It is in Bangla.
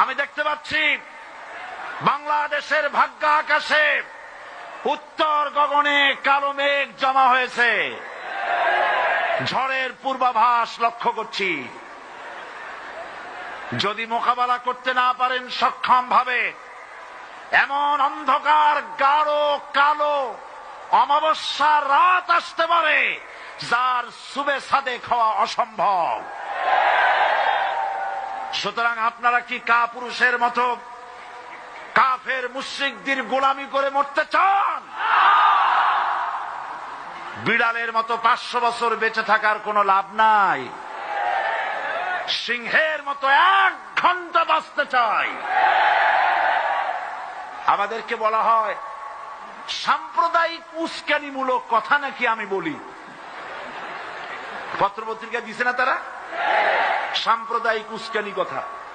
আমি দেখতে পাচ্ছি বাংলাদেশের ভাগ্য আকাশে উত্তর গগনে কালো মেঘ জমা হয়েছে, ঝড়ের পূর্বাভাস লক্ষ্য করছি। যদি মোকাবেলা করতে না পারেন সক্ষম ভাবে, এমন অন্ধকার গাঢ় কালো অমাবস্যার রাত আসতে পারে যার সুবে সাদেক হওয়া অসম্ভব। সুতরাং আপনারা কি কাপুরুষের মতো কাফের মুশরিকদের গোলামি করে মরতে চান? বিড়ালের মতো 500 বছর বেঁচে থাকার কোনো লাভ নাই। সিংহের মতো 1 ঘন্টা বাঁচতে চাই। আমাদেরকে বলা হয় সাম্প্রদায়িক উস্কানিমূলক কথা নাকি আমি বলি। পত্রপত্রিকা দিছে না তারা সাম্প্রদায়িক উস্কানি কথা।